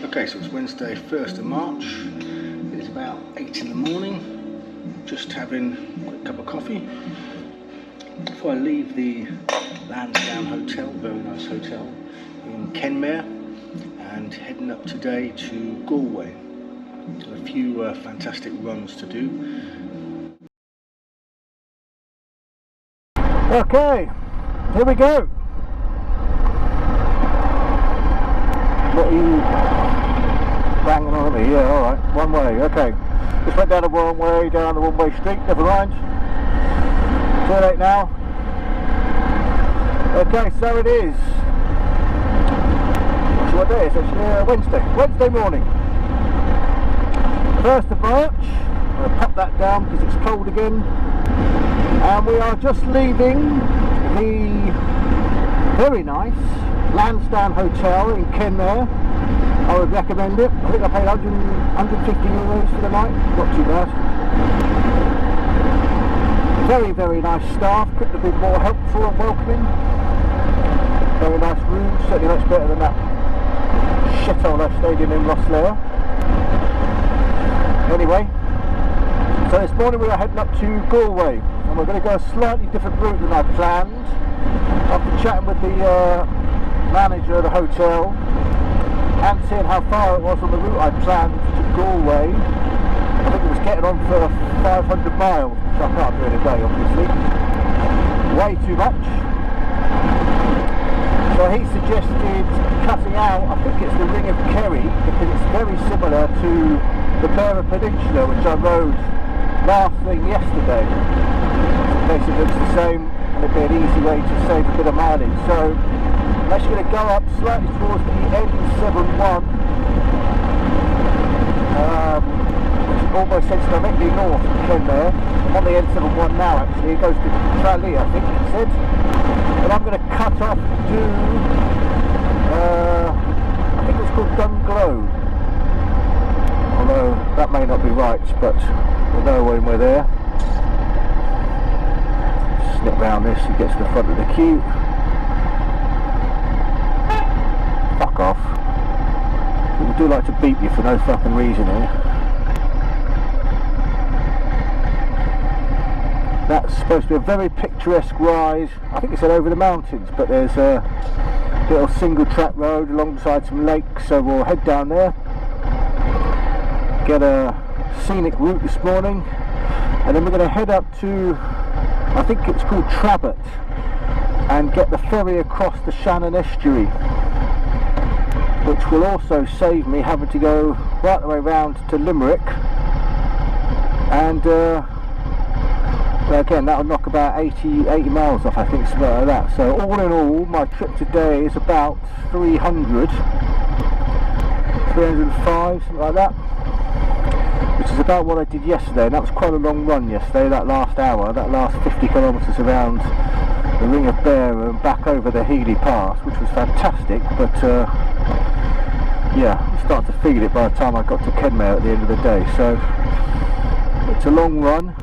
Okay, so it's Wednesday 1st of March. It is about 8 in the morning. Just having a quick cup of coffee before I leave the Lansdowne Hotel, very nice hotel in Kenmare, and heading up today to Galway. A few fantastic runs to do. Okay, here we go. What are you banging on at me? Yeah, alright, one way, okay. Just went down the wrong way, down the one-way street, never mind. Too late now. Okay, so it is. What day is it? Actually, Wednesday morning. 1st of March. I'm going to pop that down because it's cold again. And we are just leaving the very nice Lansdowne Hotel in Kenmare. I would recommend it. I think I paid 150 euros for the night. Not too bad. Very, very nice staff. Couldn't have been more helpful and welcoming. Very nice room. Certainly much better than that shithole I stayed in Rosslare. Anyway, so this morning we are heading up to Galway, and we're going to go a slightly different route than I planned. After chatting with the manager of the hotel and seeing how far it was on the route I planned to Galway, I think it was getting on for 500 miles, which I can't do in a day obviously. Way too much. So he suggested cutting out, I think it's the Ring of Kerry, because it's very similar to the Beara Peninsula, which I rode last thing yesterday. In case it looks the same, and it'd be an easy way to save a bit of mileage. So I'm actually going to go up slightly towards the N71, which almost heads directly north of Kenmare. I'm on the N71 now actually, it goes to Tralee I think it said. But I'm going to cut off to, I think it's called Dunloe. Although that may not be right, but we'll know when we're there. Snip round this, you get to the front of the queue. Fuck off. People do like to beat you for no fucking reason here. That's supposed to be a very picturesque ride. I think it's over the mountains, but there's a little single track road alongside some lakes, so we'll head down there. Get a scenic route this morning, and then we're going to head up to, I think it's called Trabbit, and get the ferry across the Shannon estuary, which will also save me having to go right the way round to Limerick, and again, that'll knock about 80 miles off, I think, something like that. So all in all, my trip today is about 305, something like that, which is about what I did yesterday, and that was quite a long run yesterday, that last hour, that last 50 kilometres around the Ring of Beara and back over the Healy Pass, which was fantastic, but yeah, I started to feel it by the time I got to Kenmare at the end of the day. So it's a long run,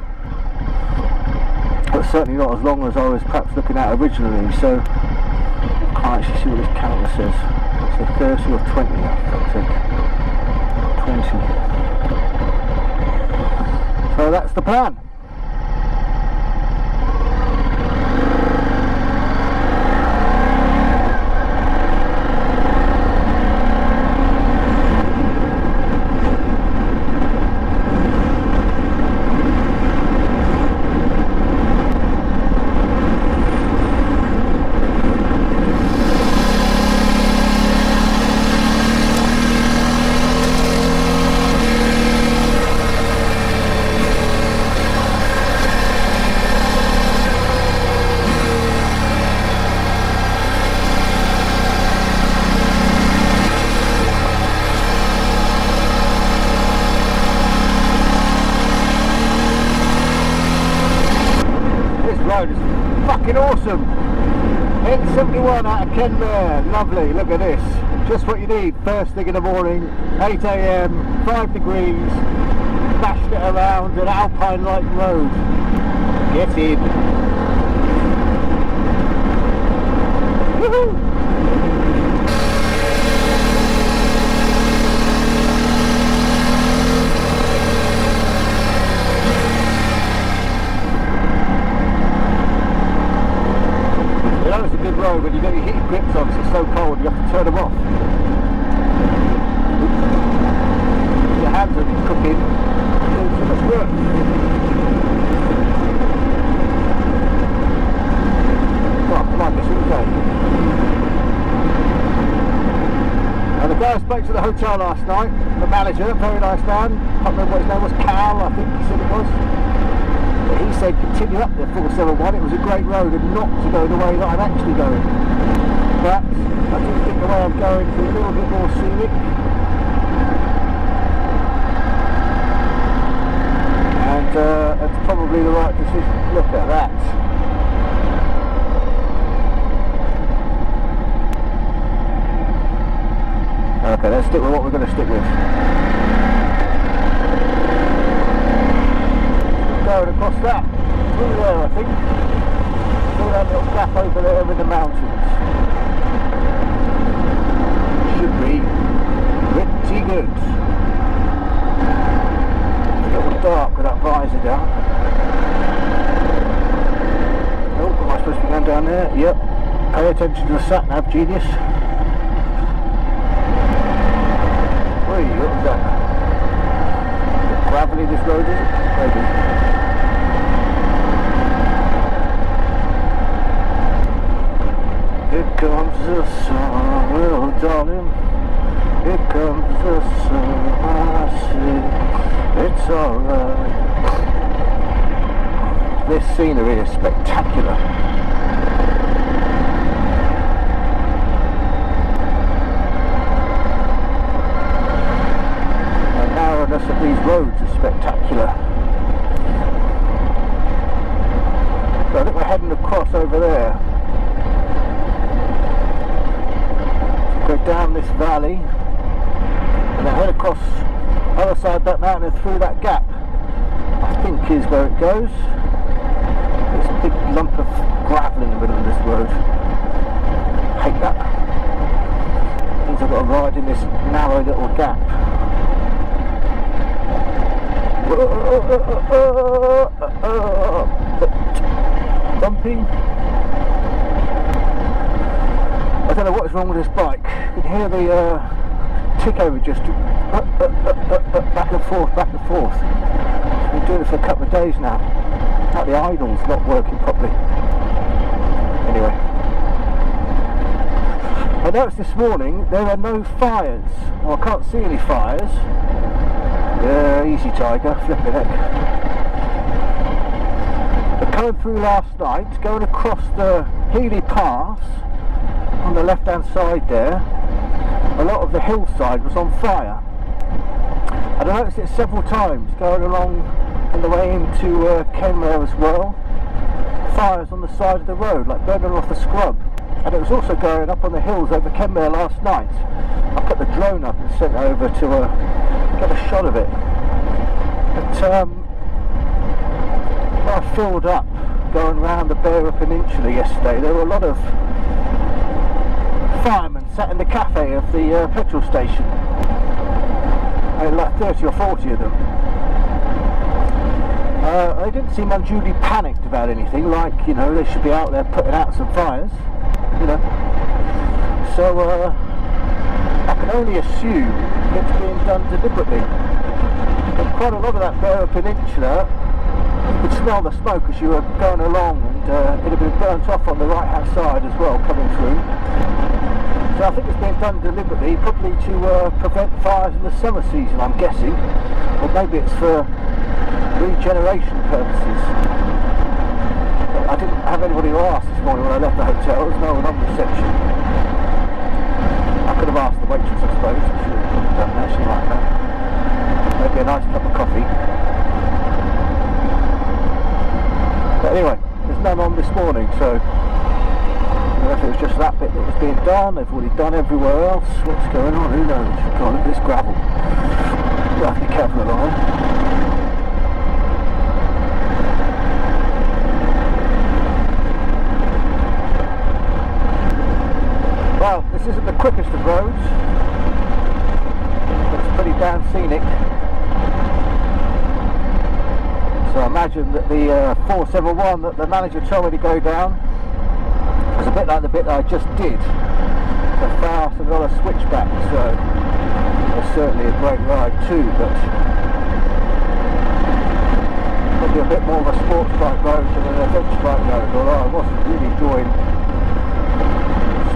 but certainly not as long as I was perhaps looking at originally. So I can't actually see what this counter says. It's a 30 or 20, I think. 20. So that's the plan. It's fucking awesome. N71 out of Kenmare, lovely, look at this, just what you need first thing in the morning, 8 AM, 5 degrees, bashed it around an alpine-like road. Get in. Woohoo! it's so cold you have to turn them off. Your hands are cooking, doing too much work. Well, I like this all day. And the guy I spoke to the hotel last night, the manager, very nice man, I can't remember what his name was, Cal, I think he said it was. But he said continue up the 471, it was a great road and not to go the way that I'm actually going. But I do think the way I'm going is a little bit more scenic. And it's probably the right decision. Look at that. Okay, let's stick with what we're going to stick with. Going across that, through there I think. Through that little gap over there in the mountains. Should be pretty good. It's a little dark with that visor down. Oh, am I supposed to be going down there? Yep. Pay attention to the sat-nav, genius. What was that? A bit gravelly this road, is it? Maybe. Here comes the sun, well darling. Here comes the sun, I see. It's alright. This scenery is spectacular. Of these roads are spectacular. So I think we're heading across over there. So go down this valley and then head across the other side of that mountain and through that gap, I think is where it goes. There's a big lump of gravel in the middle of this road. I hate that. It means I've got to ride in this narrow little gap. Bumpy. I don't know what is wrong with this bike. You can hear the tick over just back and forth, back and forth. I've been doing it for a couple of days now. Like the idle's not working properly. Anyway. I noticed this morning there are no fires. Well, I can't see any fires. Yeah, easy tiger, flipping heck. But coming through last night, going across the Healy Pass, on the left hand side there, a lot of the hillside was on fire. And I noticed it several times going along on the way into Kenmare as well. Fires on the side of the road, like burning off the scrub. And it was also going up on the hills over Kenmare last night. I put the drone up and sent it over to get a shot of it. But when I filled up going around the Bearer Peninsula yesterday, there were a lot of firemen sat in the cafe of the petrol station. I had like 30 or 40 of them. They didn't seem unduly panicked about anything, like, you know, they should be out there putting out some fires, you know. So I can only assume it's being done deliberately. But quite a lot of that Bearer Peninsula, you could smell the smoke as you were going along, and it had been burnt off on the right hand side as well, coming through. So I think it's being done deliberately, probably to prevent fires in the summer season, I'm guessing. Or maybe it's for regeneration purposes. But I didn't have anybody to ask this morning when I left the hotel. There was no one on reception. I could have asked the waitress, I suppose. I should have done that, she like that. Maybe a nice cup of coffee. But anyway, there's none on this morning, so I don't know if it was just that bit that was being done. They've already done everywhere else. What's going on? Who knows? God, look at this gravel. You have to be careful along it. Well, this isn't the quickest of roads, but it's pretty damn scenic. So I imagine that the 471 that the manager told me to go down was a bit like the bit that I just did. fast and on a switchback, so it's certainly a great ride too, but probably a bit more of a sports bike road than an adventure bike road, although I wasn't really enjoying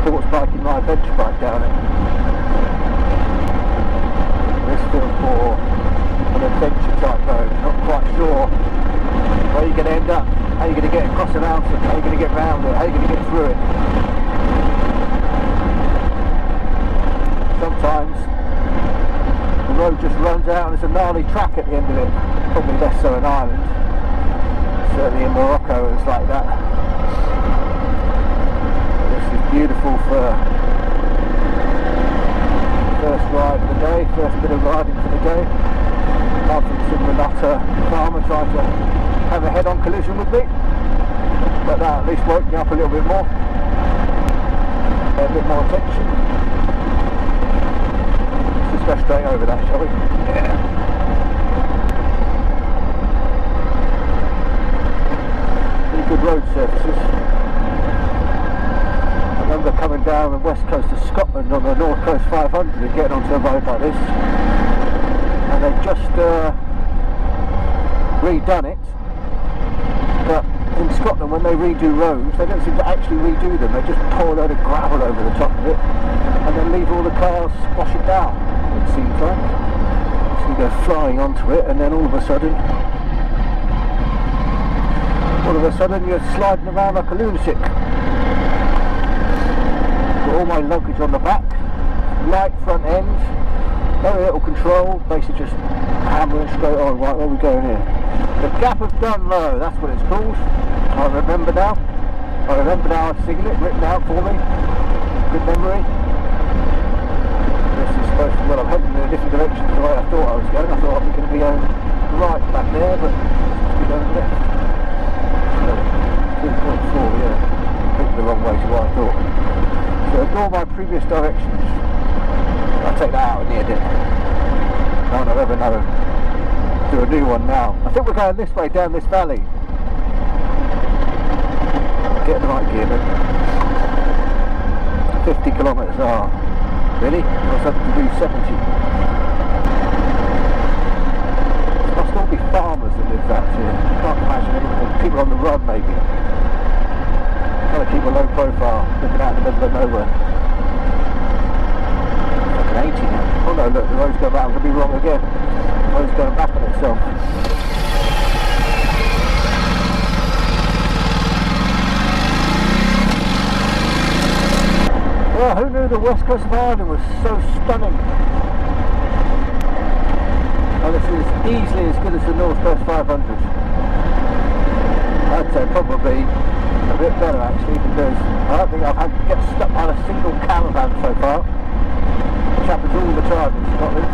sports biking my adventure bike down it. This feels more an adventure type road, not quite sure where you're going to end up, how you're going to get across the mountain, how you're going to get round it, how you're going to get through it. Sometimes the road just runs out and there's a gnarly track at the end of it, probably less so in Ireland, certainly in Morocco it's like that. This is beautiful for first ride of the day, first bit of riding for the day. Apart from some Renata farmer trying to have a head-on collision with me, but that at least woke me up a little bit more, a bit more attention. Let's just go straight over that, shall we? Yeah. Pretty good road surfaces. I remember coming down the west coast of Scotland on the North Coast 500 and getting onto a road like this, and they've just redone it. But in Scotland, when they redo roads, they don't seem to actually redo them. They just pour a load of gravel over the top of it and then leave all the cars squash it down, it seems like. So you go flying onto it and then all of a sudden you're sliding around like a lunatic. Got all my luggage on the back, light front end, very little control, basically just hammering straight on. Right, where are we going here? The Gap of Dunloe, that's what it's called. I remember now. I've seen it written out for me. Good memory. This is supposed to, well, I'm heading in a different direction to the way I thought I was going. I thought I was going to be going right back there, but it's supposed to be going left. So, 2.4, yeah. Completely the wrong way to what I thought. So ignore my previous directions. I'll take that out in the edit. No one will ever know. Do a new one now. I think we're going this way down this valley. Get the right gear then. 50 kilometres an hour. Really? I was hoping to do 70. There must all be farmers that live out here. Can't imagine anything. People on the run maybe. Trying to keep a low profile, looking out in the middle of nowhere. It's like an 80 now. Oh no, look, the road's going back. I'm going to be wrong again. The road's going back on itself. Well, who knew the west coast of Ireland was so stunning? Well, this is easily as good as the North Coast 500. I'd say probably a bit better actually, because I don't think I've had to get stuck on a single caravan so far, which happens all the time in Scotland.